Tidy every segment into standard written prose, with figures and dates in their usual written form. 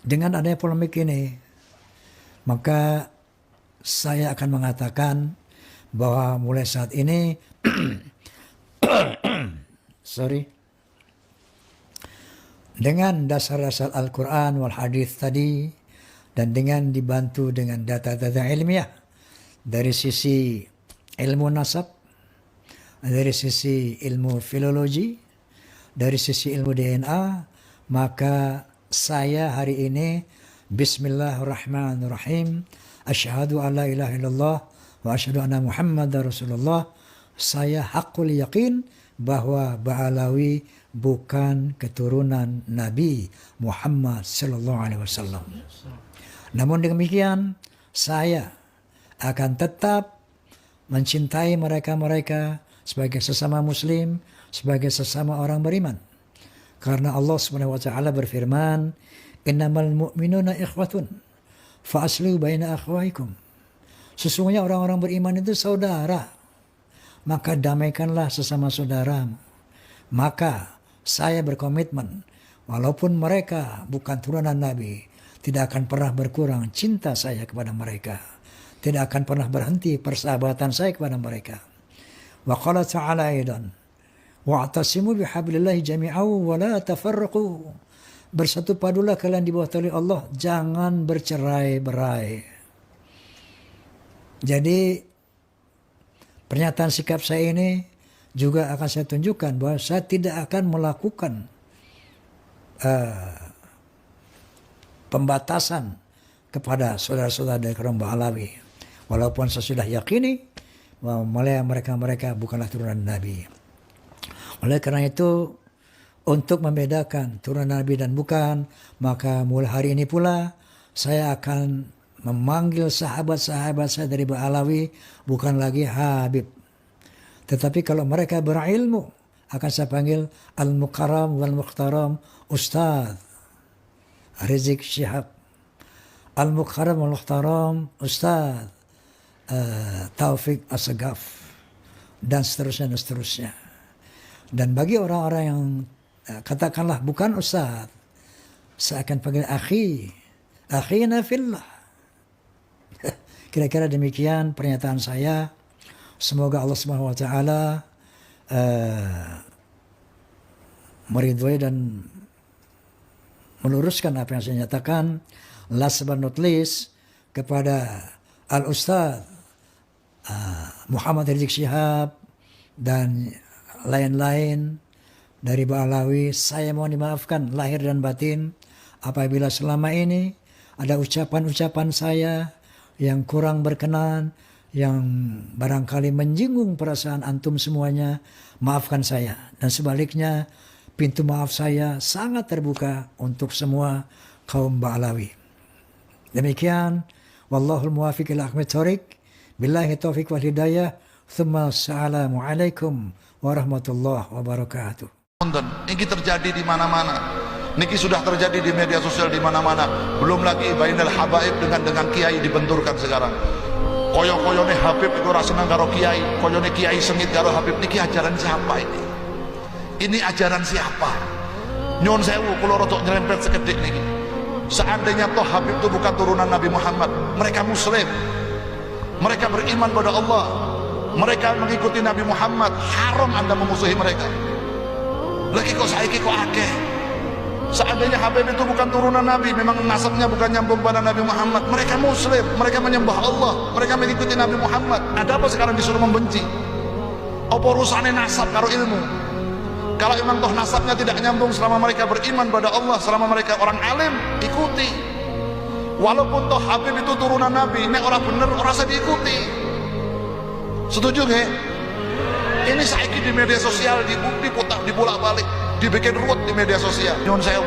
Dengan adanya polemik ini, maka saya akan mengatakan bahwa mulai saat ini, sorry, dengan dasar-dasar Al-Quran wal Hadis tadi, dan dengan dibantu dengan data-data ilmiah dari sisi ilmu nasab, dari sisi ilmu filologi, dari sisi ilmu DNA, maka saya hari ini Bismillahirrahmanirrahim, asyhadu an la ilaha illallah wa asyhadu anna Muhammadar Rasulullah. Saya hakul yakin bahwa Ba'alawi bukan keturunan Nabi Muhammad sallallahu alaihi wasallam. Namun demikian, saya akan tetap mencintai mereka-mereka sebagai sesama muslim, sebagai sesama orang beriman. Karena Allah Subhanahu wa taala berfirman, "Innamal mu'minuna ikhwatun fa aslihu baina akhwaikum." Sesungguhnya orang-orang beriman itu saudara, maka damaikanlah sesama saudara. Maka saya berkomitmen, walaupun mereka bukan turunan Nabi, tidak akan pernah berkurang cinta saya kepada mereka. Tidak akan pernah berhenti persahabatan saya kepada mereka. Wa qala ta'ala aidan, wa'tasimu bihablillahi jami'an wa la tafarraqu. Bersatu padulah kalian di bawah tali Allah, jangan bercerai-berai. Jadi pernyataan sikap saya ini juga akan saya tunjukkan bahwa saya tidak akan melakukan pembatasan kepada saudara-saudara dari kaum Ba'alawi. Walaupun saya sudah yakini bahwa mereka bukanlah turunan Nabi. Oleh karena itu, untuk membedakan turunan Nabi dan bukan, maka mulai hari ini pula saya akan memanggil sahabat-sahabat saya dari Ba'alawi bukan lagi Habib. Tetapi kalau mereka berilmu, akan saya panggil Al-Mukarram wal-Mukhtaram Ustaz Rizik Syihab. Al-Mukarram wal-Mukhtaram Ustaz Taufik Assegaf. Dan seterusnya dan seterusnya. Dan bagi orang-orang yang katakanlah bukan Ustaz, saya akan panggil akhina fillah. Kira-kira demikian pernyataan saya. Semoga Allah Subhanahu wa taala meridhoi dan meluruskan apa yang saya nyatakan. Last but not least, kepada Al-Ustaz Muhammad Rizik Syihab dan lain-lain dari Ba'alawi, saya mohon dimaafkan lahir dan batin apabila selama ini ada ucapan-ucapan saya yang kurang berkenan, yang barangkali menyinggung perasaan antum semuanya. Maafkan saya. Dan sebaliknya, pintu maaf saya sangat terbuka untuk semua kaum Ba'alawi. Demikian, wallahul muwafiq ila aqwamit thoriq, billahi taufiq wal hidayah. Tsumma assalamu alaikum warahmatullahi wabarakatuh. Ini terjadi di mana-mana. Niki sudah terjadi di media sosial di mana-mana. Belum lagi bainal habaib dengan kiai dibenturkan sekarang. Koyo-koyone Habib itu rasa senang karo kiai, koyone kiai sengit karo Habib. Niki ajaran siapa ini? Ini ajaran siapa? Nyun sewu kula rada nyerempet sekedhik niki. Seandainya toh Habib itu bukan turunan Nabi Muhammad, mereka muslim, mereka beriman pada Allah, mereka mengikuti Nabi Muhammad, haram Anda memusuhi mereka. Lagi kok saiki kok akeh. Seandainya Habib itu bukan turunan Nabi, memang nasabnya bukan nyambung pada Nabi Muhammad, mereka muslim, mereka menyembah Allah, mereka mengikuti Nabi Muhammad. Ada apa sekarang disuruh membenci? Apa urusannya nasab karo ilmu? Kalau memang toh nasabnya tidak nyambung, selama mereka beriman pada Allah, selama mereka orang alim, ikuti. Walaupun toh Habib itu turunan Nabi, nek orang bener orang saya diikuti. Setuju nggak? Ini saiki di media sosial diputar, dibolak-balik, dibikin ruwet di media sosial. Nyun sewu,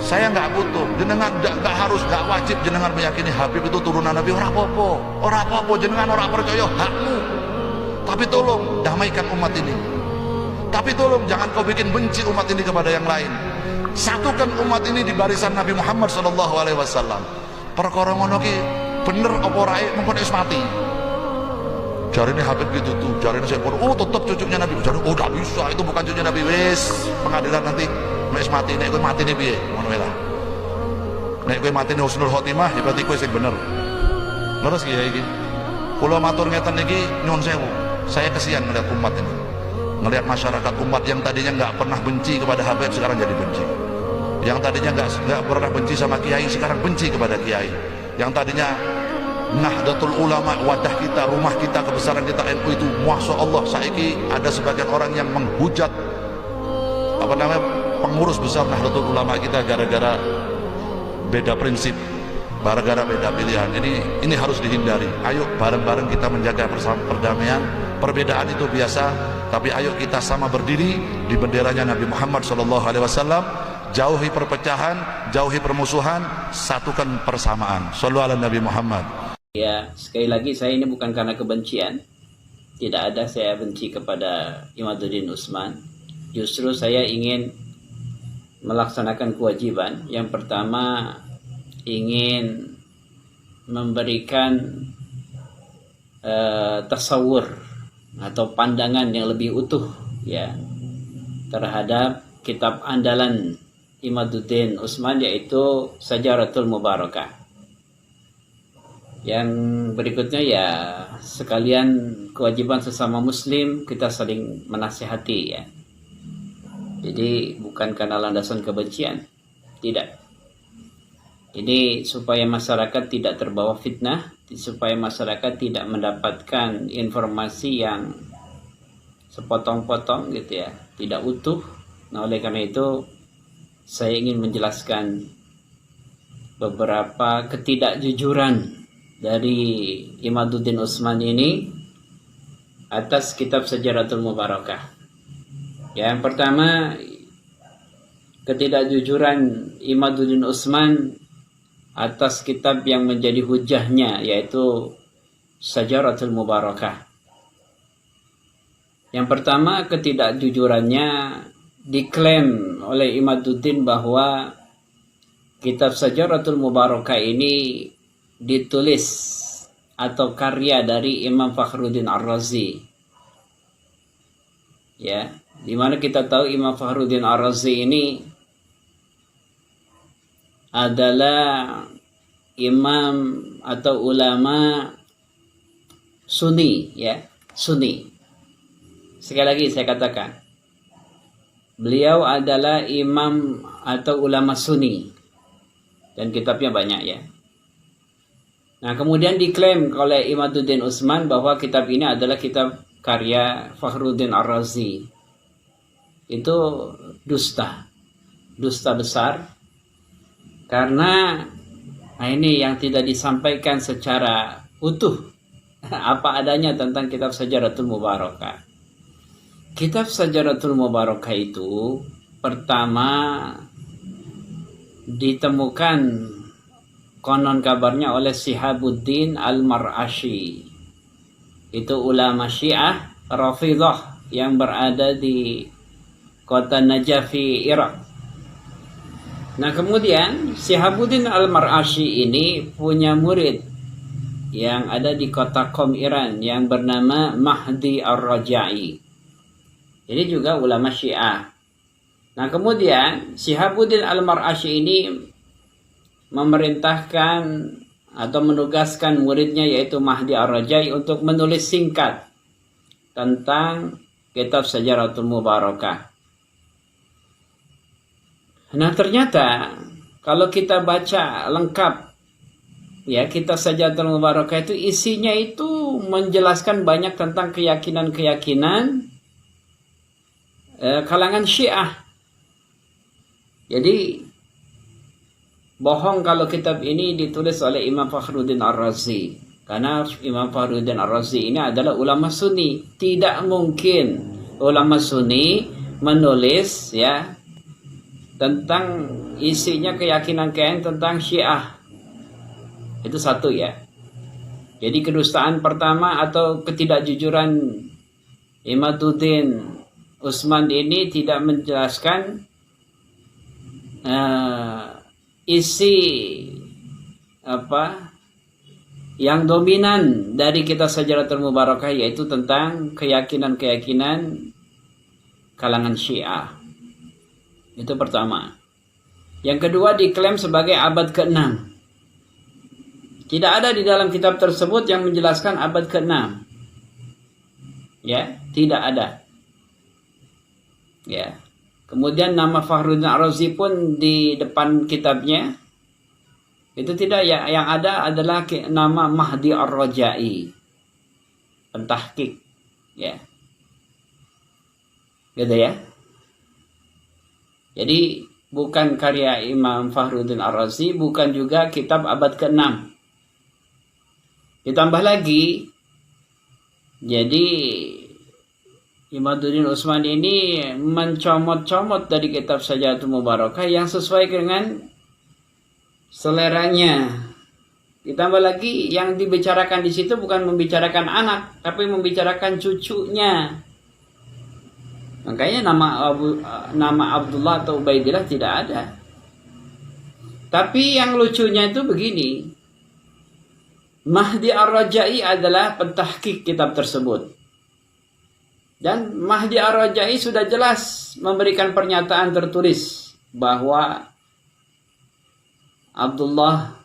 saya nggak butuh, jenengan nggak harus, nggak wajib jenengan meyakini Habib itu turunan Nabi. Orang apa-apa, jenengan orang percaya, hakmu. Tapi tolong damaikan umat ini. Tapi tolong jangan kau bikin benci umat ini kepada yang lain. Satukan umat ini di barisan Nabi Muhammad SAW. Perkara ngono ki bener apa rae mengkon wis mati. Jari ini Habib gitu tuh, jari ini saya tetap cucunya Nabi. Jari gak bisa, itu bukan cucunya Nabi. Wis pengadilan nanti wis mati, nek kowe mati nih piye ngono lah. Nek kowe matine husnul khotimah ya berarti kowe sing bener. Leres kiai iki. Kula matur ngeten iki nyuwun sewu. Saya kesian ngeliat umat ini. Ngelihat masyarakat umat yang tadinya nggak pernah benci kepada Habib sekarang jadi benci. Yang tadinya nggak pernah benci sama kiai sekarang benci kepada kiai. Yang tadinya Nahdlatul Ulama, wadah kita, rumah kita, kebesaran kita NU itu, masya Allah, saiki ada sebagian orang yang menghujat pengurus besar Nahdlatul Ulama kita gara-gara beda prinsip, gara-gara beda pilihan. Jadi ini harus dihindari. Ayo bareng-bareng kita menjaga perdamaian. Perbedaan itu biasa, tapi ayo kita sama berdiri di benderanya Nabi Muhammad SAW. Jauhi perpecahan, jauhi permusuhan, satukan persamaan. Shallu ala Nabi Muhammad. Ya, sekali lagi saya ini bukan karena kebencian. Tidak ada saya benci kepada Imaduddin Usman. Justru saya ingin melaksanakan kewajiban. Yang pertama, ingin memberikan tasawur atau pandangan yang lebih utuh ya terhadap kitab andalan Imaduddin Usman, yaitu Syajaratul Mubarakah. Yang berikutnya ya sekalian kewajiban sesama muslim, kita saling menasihati ya. Jadi bukan karena landasan kebencian, tidak. Ini supaya masyarakat tidak terbawa fitnah, supaya masyarakat tidak mendapatkan informasi yang sepotong-potong gitu ya, tidak utuh. Nah, oleh karena itu saya ingin menjelaskan beberapa ketidakjujuran dari Imaduddin Usman ini atas kitab Syajaratul Mubarakah. Yang pertama, ketidakjujuran Imaduddin Usman atas kitab yang menjadi hujahnya, yaitu Syajaratul Mubarakah. Yang pertama, ketidakjujurannya diklaim oleh Imaduddin bahwa kitab Syajaratul Mubarakah ini ditulis atau karya dari Imam Fakhruddin Ar-Razi. Ya, dimana kita tahu Imam Fakhruddin Ar-Razi ini adalah imam atau ulama Sunni ya, Sunni. Sekali lagi saya katakan, beliau adalah imam atau ulama Sunni dan kitabnya banyak ya. Nah, kemudian diklaim oleh Imaduddin Usman bahwa kitab ini adalah kitab karya Fakhruddin Ar-Razi. Itu dusta, dusta besar. Karena ini yang tidak disampaikan secara utuh apa adanya tentang kitab Syajaratul Mubarakah. Kitab Syajaratul Mubarakah itu pertama ditemukan konon kabarnya oleh Syihabuddin Al-Mar'ashi. Itu ulama Syiah Rafidhah yang berada di kota Najafi, Irak. Nah, kemudian Syihabuddin Al-Mar'ashi ini punya murid yang ada di kota Qom, Iran, yang bernama Mahdi Ar-Raja'i. Ini juga ulama Syiah. Nah, kemudian Syihabuddin Al-Mar'ashi ini memerintahkan atau menugaskan muridnya yaitu Mahdi Ar-Raja'i untuk menulis singkat tentang kitab Syajaratul Mubarakah. Nah, ternyata kalau kita baca lengkap ya kitab Syajaratul Mubarakah itu isinya itu menjelaskan banyak tentang keyakinan-keyakinan kalangan Syiah. Jadi bohong kalau kitab ini ditulis oleh Imam Fakhruddin Ar-Razi. Karena Imam Fakhruddin Ar-Razi ini adalah ulama Sunni. Tidak mungkin ulama Sunni menulis ya tentang isinya keyakinan-keyakinan tentang Syiah. Itu satu ya. Jadi kedustaan pertama atau ketidakjujuran Imaduddin Usman ini tidak menjelaskan isi yang dominan dari kitab Syajaratul Mubarakah, yaitu tentang keyakinan-keyakinan kalangan Syiah. Itu pertama. Yang kedua diklaim sebagai abad ke-6. Tidak ada di dalam kitab tersebut yang menjelaskan abad ke-6. Ya, tidak ada. Ya. Kemudian nama Fakhruddin Ar-Razi pun di depan kitabnya itu tidak, ya, yang ada adalah nama Mahdi Ar-Rajai, pentahqiq, ya. Gitu ya. Jadi bukan karya Imam Fakhruddin Ar-Razi, bukan juga kitab abad ke-6. Ditambah lagi, jadi Imaduddin Utsman ini mencomot-comot dari kitab Syajaratul Mubarakah yang sesuai dengan seleranya. Ditambah lagi yang dibicarakan di situ bukan membicarakan anak, tapi membicarakan cucunya. Makanya nama Abdullah atau Ubaidillah tidak ada. Tapi yang lucunya itu begini. Mahdi Ar-Rajai adalah pentahqiq kitab tersebut. Dan Mahdi Ar-Rajai sudah jelas memberikan pernyataan tertulis bahwa Abdullah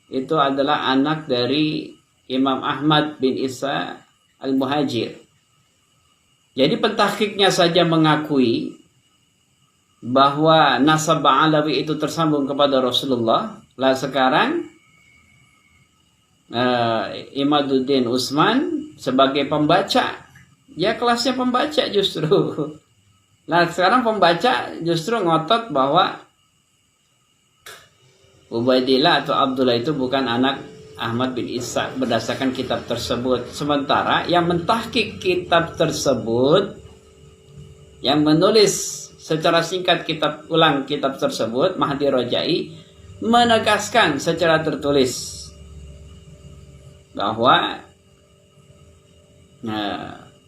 itu adalah anak dari Imam Ahmad bin Isa Al-Muhajir. Jadi pentahqiqnya saja mengakui bahwa nasab Alawi itu tersambung kepada Rasulullah. Lah sekarang Imaduddin Utsman sebagai pembaca, ya kelasnya pembaca justru. Nah sekarang pembaca justru ngotot bahwa Ubaidillah atau Abdullah itu bukan anak Ahmad bin Isa berdasarkan kitab tersebut. Sementara yang mentahqiq kitab tersebut, yang menulis secara singkat kitab tersebut, Mahdi Rajai, menegaskan secara tertulis bahwa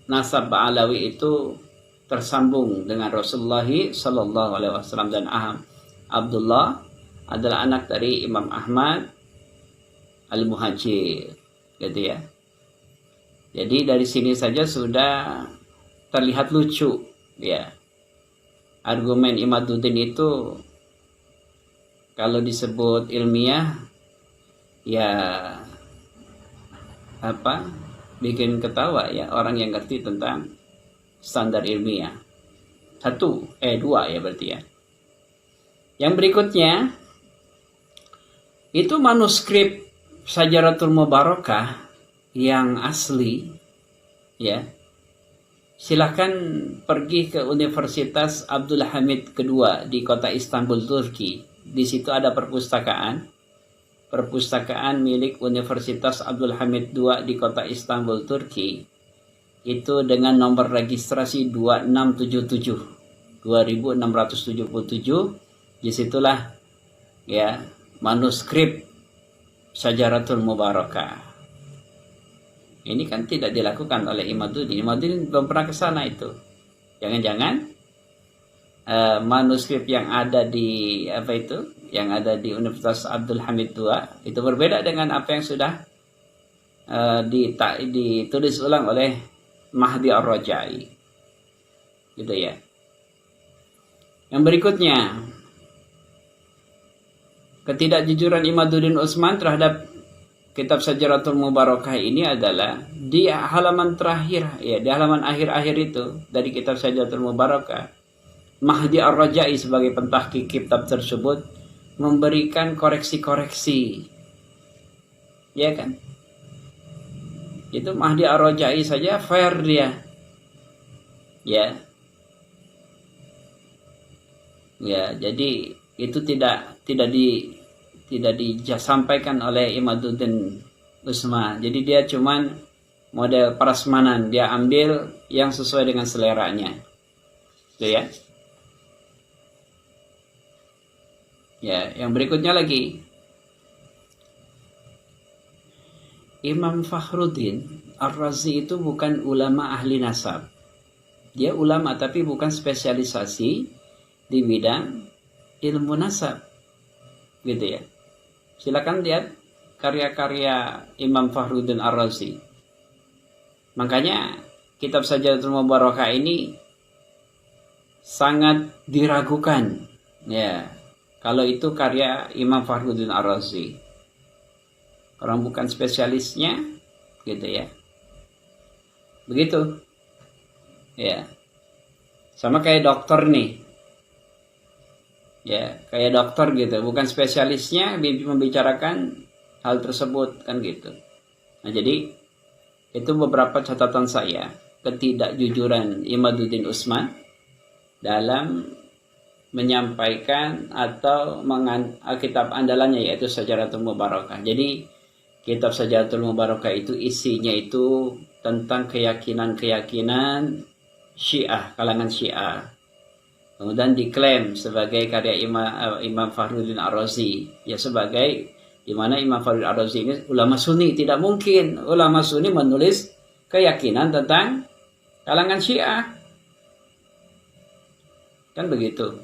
nasab Alawi itu tersambung dengan Rasulullah Sallallahu Alaihi Wasallam, dan Abdullah adalah anak dari Imam Ahmad Al-Muhajir, gitu ya. Jadi dari sini saja sudah terlihat lucu, ya. Argumen Imaduddin itu kalau disebut ilmiah, ya bikin ketawa ya orang yang ngerti tentang standar ilmiah. Dua ya berarti ya. Yang berikutnya itu manuskrip Syajaratul Mubarakah yang asli, ya. Silahkan pergi ke Universitas Abdul Hamid II di kota Istanbul, Turki. Di situ ada perpustakaan milik Universitas Abdul Hamid II di kota Istanbul, Turki. Itu dengan nomor registrasi 2677. Disitulah ya manuskrip Syajaratul Mubarakah. Ini kan tidak dilakukan oleh Imaduddin. Imaduddin belum pernah ke sana itu. Jangan-jangan manuskrip yang ada di yang ada di Universitas Abdul Hamid II itu berbeda dengan apa yang sudah ditulis ulang oleh Mahdi Ar-Rajai. Gitu ya. Yang berikutnya, ketidakjujuran Imaduddin Utsman terhadap kitab Syajaratul Mubarakah ini adalah di halaman terakhir, ya, di halaman akhir-akhir itu dari kitab Syajaratul Mubarakah, Mahdi Ar-Rajai sebagai pentahqiq kitab tersebut memberikan koreksi-koreksi, ya kan? Itu Mahdi Ar-Rajai saja fair dia, ya. Ya, jadi itu tidak disampaikan oleh Imaduddin Utsman. Jadi dia cuman model prasmanan, dia ambil yang sesuai dengan seleranya. Itu ya. Ya, yang berikutnya lagi. Imam Fakhruddin Ar-Razi itu bukan ulama ahli nasab. Dia ulama tapi bukan spesialisasi di bidang ilmu nasab. Gitu ya. Silakan lihat karya-karya Imam Fakhruddin Ar-Razi. Makanya kitab Syajaratul Mubarakah ini sangat diragukan, ya, kalau itu karya Imam Fakhruddin Ar-Razi. Orang bukan spesialisnya, gitu ya. Begitu. Ya. Sama kayak dokter nih. Ya, kayak dokter gitu, bukan spesialisnya membicarakan hal tersebut kan gitu. Nah, jadi itu beberapa catatan saya ketidakjujuran Imaduddin Utsman dalam menyampaikan atau kitab andalannya yaitu Syajaratul Mubarakah. Jadi kitab Syajaratul Mubarakah itu isinya itu tentang keyakinan-keyakinan Syiah, kalangan Syiah. Kemudian diklaim sebagai karya Imam Fakhruddin Ar-Razi, ya sebagai di mana Imam Fakhruddin Ar-Razi ini ulama Sunni. Tidak mungkin ulama Sunni menulis keyakinan tentang kalangan Syiah. Kan begitu.